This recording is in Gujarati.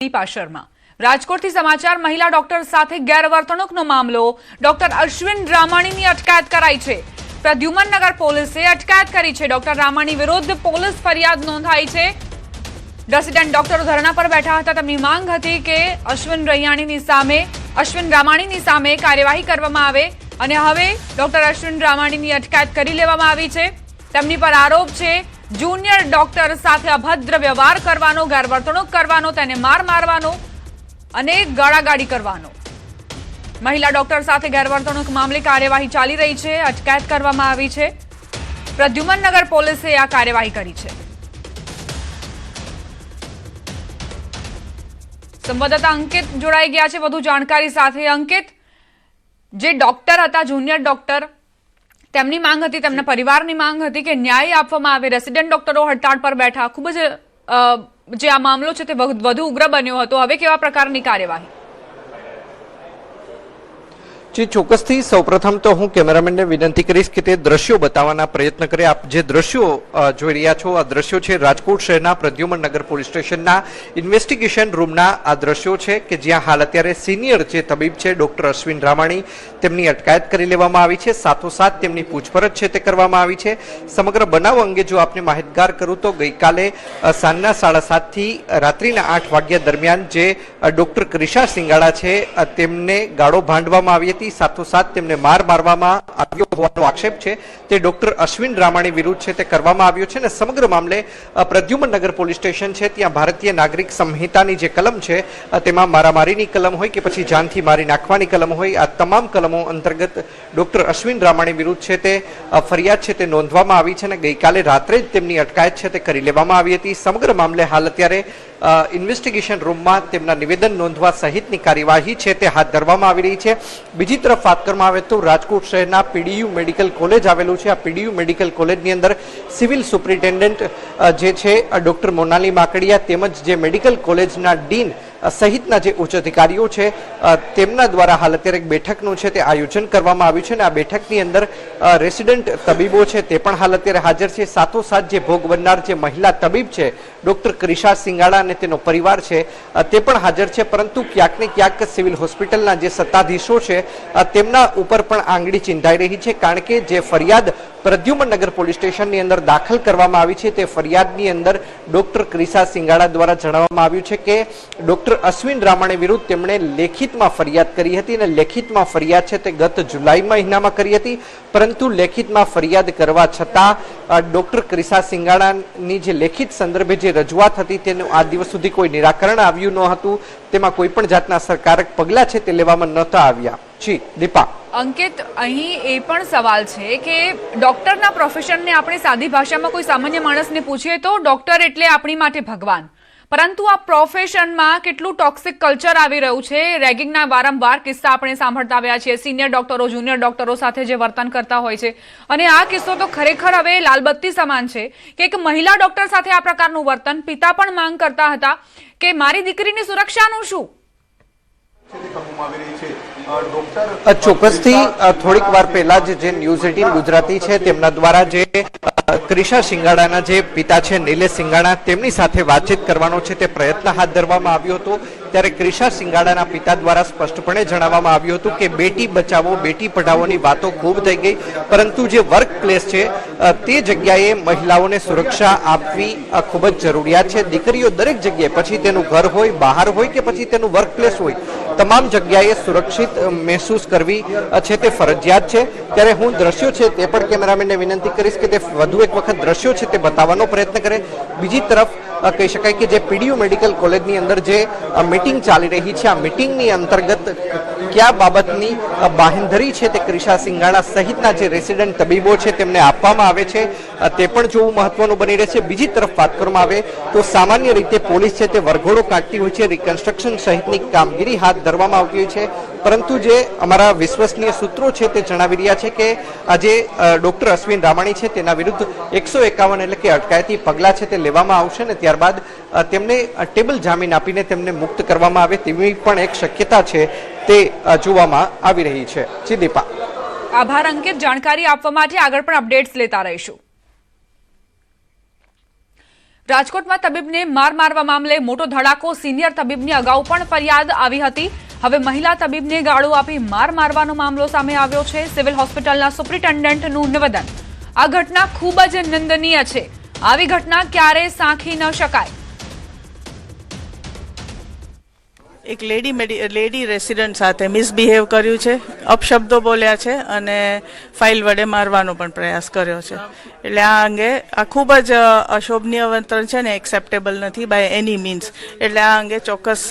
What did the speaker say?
પાશરમાં રાજકોટથી સમાચાર મહિલા ડોક્ટર સાથે ગેરવર્તણૂકનો મામલો ડોક્ટર અશ્વિન રામાણીની અટકાયત કરાઈ છે। પ્રદ્યુમનનગર પોલીસે અટકાયત કરી છે। ડોક્ટર રામાણી વિરુદ્ધ પોલીસ ફરિયાદ નોંધાઈ છે। રેસિડેન્ટ ડોક્ટરો ધરણા પર બેઠા હતા। તેમની માંગ હતી કે અશ્વિન રામાણીની સામે કાર્યવાહી કરવામાં આવે અને હવે ડોક્ટર અશ્વિન રામાણીની અટકાયત કરી લેવામાં આવી છે। તેમની પર આરોપ છે જુનિયર ડોક્ટર સાથે અભદ્ર વ્યવહાર કરવાનો, ગેરવર્તણૂક કરવાનો, તેને માર મારવાનો અને ગાળાગાળી કરવાનો। મહિલા ડોક્ટર સાથે ગેરવર્તણૂક મામલે કાર્યવાહી ચાલી રહી છે। અટકાયત કરવામાં આવી છે। પ્રદ્યુમનનગર પોલીસે આ કાર્યવાહી કરી છે। સંવાદદાતા અંકિત જોડાઈ ગયા છે વધુ જાણકારી સાથે। અંકિત, જે ડોક્ટર હતા, જુનિયર ડોક્ટર, તેમની માંગ હતી, તેમના પરિવારની માંગ હતી કે ન્યાય આપવામાં આવે। રેસિડેન્ટ ડોક્ટરો હડતાળ પર બેઠા। ખૂબ જ જે આ મામલો છે તે વધુ ઉગ્ર બન્યો હતો। હવે કેવા પ્રકારની કાર્યવાહી? જી, ચોક્કસથી સૌપ્રથમ તો હું કેમેરામેનને વિનંતી કરીશ કે તે દ્રશ્યો બતાવવાના પ્રયત્ન કરે। આપ જે દ્રશ્યો જોઈ રહ્યા છો, આ દ્રશ્યો છે રાજકોટ શહેરના પ્રદ્યુમનનગર પોલીસ સ્ટેશનના ઇન્વેસ્ટિગેશન રૂમના આ દ્રશ્યો છે કે જ્યાં હાલ અત્યારે સિનિયર જે તબીબ છે ડોક્ટર અશ્વિન રામાણી, તેમની અટકાયત કરી લેવામાં આવી છે। સાથોસાથ તેમની પૂછપરછ છે તે કરવામાં આવી છે। સમગ્ર બનાવ અંગે જો આપને માહિતગાર કરું તો ગઈકાલે સાંજના 7:30 થી રાત્રિના 8 વાગ્યા દરમિયાન જે ડોક્ટર ક્રિશા સિંગાડા છે તેમને ગાળો ભાંડવામાં આવી હતી। સાથોસાથ તેમને માર મારવામાં આવ્યો હોવાનો આક્ષેપ છે તે ડોક્ટર અશ્વિન રામાણી વિરુદ્ધ છે તે કરવામાં આવ્યો છે। અને સમગ્ર મામલે પ્રદ્યુમનનગર પોલીસ સ્ટેશન છે ત્યાં ભારતીય નાગરિક સંહિતાની જે કલમ છે તેમાં મારામારીની કલમ હોય કે પછી જાનથી મારી નાખવાની કલમ હોય, આ તમામ કલમો અંતર્ગત ડોક્ટર અશ્વિન રામાણી વિરુદ્ધ છે તે ફરિયાદ છે તે નોંધવામાં આવી છે અને ગઈકાલે રાત્રે જ તેમની અટકાયત છે તે કરી લેવામાં આવી હતી। સમગ્ર મામલે હાલ અત્યારે ઇન્વેસ્ટિગેશન રૂમમાં તેમના નિવેદન નોંધવા સહિતની કાર્યવાહી છે તે હાથ ધરવામાં આવી રહી છે। બીજી તરફ વાત કરવામાં આવે તો રાજકોટ શહેરના પીડીયુ મેડિકલ કોલેજ આવેલું છે। આ પીડીયુ મેડિકલ કોલેજની અંદર સિવિલ સુપ્રિન્ટેન્ડન્ટ જે છે ડોક્ટર મોનાલી માકડિયા તેમજ જે મેડિકલ કોલેજના ડીન સહિતના જે ઉચ્ચ અધિકારીઓ છે તેમના દ્વારા હાલ અત્યારે એક બેઠકનું છે તે આયોજન કરવામાં આવ્યું છે અને આ બેઠકની અંદર રેસિડેન્ટ તબીબો છે તે પણ હાલ અત્યારે હાજર છે। સાથોસાથ જે ભોગ બનનાર જે મહિલા તબીબ છે ડોક્ટર ક્રિશા સિંગાડા અને તેનો પરિવાર છે તે પણ હાજર છે। પરંતુ ક્યાંક ને ક્યાંક સિવિલ હોસ્પિટલના જે સત્તાધીશો છે તેમના ઉપર પણ આંગળી ચિંધાઈ રહી છે, કારણ કે જે ફરિયાદ પ્રદ્યુમનનગર પોલીસ સ્ટેશનની અંદર દાખલ કરવામાં આવી છે તે ફરિયાદની અંદર ડોક્ટર ક્રિશા સિંગાડા દ્વારા જણાવવામાં આવ્યું છે કે ડોક્ટર અશ્વિન રામાણી વિરુદ્ધ તેમણે લેખિતમાં ફરિયાદ કરી હતી અને લેખિતમાં ફરિયાદ છે તે ગત જુલાઈ મહિનામાં કરી હતી। પરંતુ લેખિતમાં ફરિયાદ કરવા છતાં ડોક્ટર ક્રિશા સિંગાડાની જે લેખિત સંદર્ભે જે રજૂઆત હતી તેનું આ દિવસ સુધી કોઈ નિરાકરણ આવ્યું ન હતું, તેમાં કોઈ પણ જાતના અસરકારક પગલાં છે તે લેવામાં નહોતા આવ્યા। જી દીપા। અંકિત, અહીં એ પણ સવાલ છે કે ડોક્ટરના પ્રોફેશનને આપણે સાદી ભાષામાં કોઈ સામાન્ય માણસને પૂછીએ તો ડોક્ટર એટલે આપણી માટે ભગવાન, પરંતુ આ પ્રોફેશનમાં કેટલું ટોક્સિક કલ્ચર આવી રહ્યું છે। રેગિંગના વારંવાર કિસ્સા આપણે સાંભળતા આવ્યા છીએ। સિનિયર ડોક્ટરો જુનિયર ડોક્ટરો સાથે જે વર્તન કરતા હોય છે અને આ કિસ્સો તો ખરેખર હવે લાલબત્તી સમાન છે કે એક મહિલા ડોક્ટર સાથે આ પ્રકારનું વર્તન। પિતા પણ માંગ કરતા હતા કે મારી દીકરીની સુરક્ષાનું શું? ચોક્કસથી થોડીક વાર પહેલા જે ન્યૂઝ 18 ગુજરાતી છે તેમના દ્વારા જે ક્રિશા સિંગાડાના જે પિતા છે નિલેશ સિંગાડા તેમની સાથે વાતચીત કરવાનો છે તે પ્રયત્ન હાથ ધરવામાં આવ્યો હતો। ત્યારે ક્રિશા સિંગાડાના પિતા દ્વારા સ્પષ્ટપણે જણાવવામાં આવ્યું હતું કે બેટી બચાવો બેટી પઢાવોની વાતો ખૂબ થઈ ગઈ, પરંતુ જે વર્ક પ્લેસ છે તે જગ્યાએ મહિલાઓને સુરક્ષા આપવી ખૂબ જ જરૂરિયાત છે। દીકરીઓ દરેક જગ્યાએ, પછી તેનું ઘર હોય, બહાર હોય કે પછી તેનું વર્ક પ્લેસ હોય, તમામ જગ્યાએ સુરક્ષિત મહેસૂસ કરવી છે તે ફરજિયાત છે। ત્યારે હું દ્રશ્યો છે તે પણ કેમેરામેનને વિનંતી કરીશ કે તે વધુ એક વખત દ્રશ્યો છે તે બતાવવાનો પ્રયત્ન કરે। બીજી તરફ કહી શકાય કે જે પીડીયુ મેડિકલ કોલેજની અંદર જે મીટિંગ ચાલી રહી છે, આ મીટિંગની અંતર્ગત કયા બાબતની બાંહેધરી છે તે ક્રિશા સિંગાડા સહિતના જે રેસિડેન્ટ તબીબો છે તેમને આપવામાં આવે છે તે પણ જોવું મહત્વનું બની રહેશે। બીજી તરફ વાત કરવામાં આવે તો સામાન્ય રીતે પોલીસ છે તે વરઘોડો કાઢતી હોય છે, રિકન્સ્ટ્રક્શન સહિતની કામગીરી હાથ ધરવામાં આવતી હોય છે, પરંતુ જે અમારા વિશ્વસનીય સૂત્રો છે તે જણાવી રહ્યા છે કે આજે ડોક્ટર અશ્વિન રામાણી છે તેના વિરુદ્ધ 151 એટલે કે અટકાયતી પગલાં છે તે લેવામાં આવશે અને ત્યારબાદ તેમને ટેબલ જામીન આપીને તેમને મુક્ત કરવામાં આવે તેવી પણ એક શક્યતા છે તે જોવામાં આવી રહી છે। જી દીપા। આભાર અંકિત, જાણકારી આપવા માટે આગળ પણ અપડેટ્સ લેતા રહીશું। રાજકોટમાં તબીબને માર મારવા મામલે મોટો ધડાકો. સિનિયર તબીબની અગાઉ પણ ફરિયાદ આવી હતી. હવે મહિલા તબીબને ગાળો આપી માર મારવાનો મામલો સામે આવ્યો છે. સિવિલ હોસ્પિટલના સુપ્રિન્ટેન્ડન્ટનું નિવેદન. આ ઘટના ખૂબ જ નિંદનીય છે. આવી ઘટના ક્યારેય સાંખી ન શકાય. એક લેડી રેસિડન્ટ સાથે મિસબિહેવ કર્યું છે, અપશબ્દો બોલ્યા છે અને ફાઇલ વડે મારવાનો પણ પ્રયાસ કર્યો છે. એટલે આ અંગે આ ખૂબ જ અશોભનીય વર્તન છે ને એક્સેપ્ટેબલ નથી બાય એની મીન્સ. એટલે આ અંગે ચોક્કસ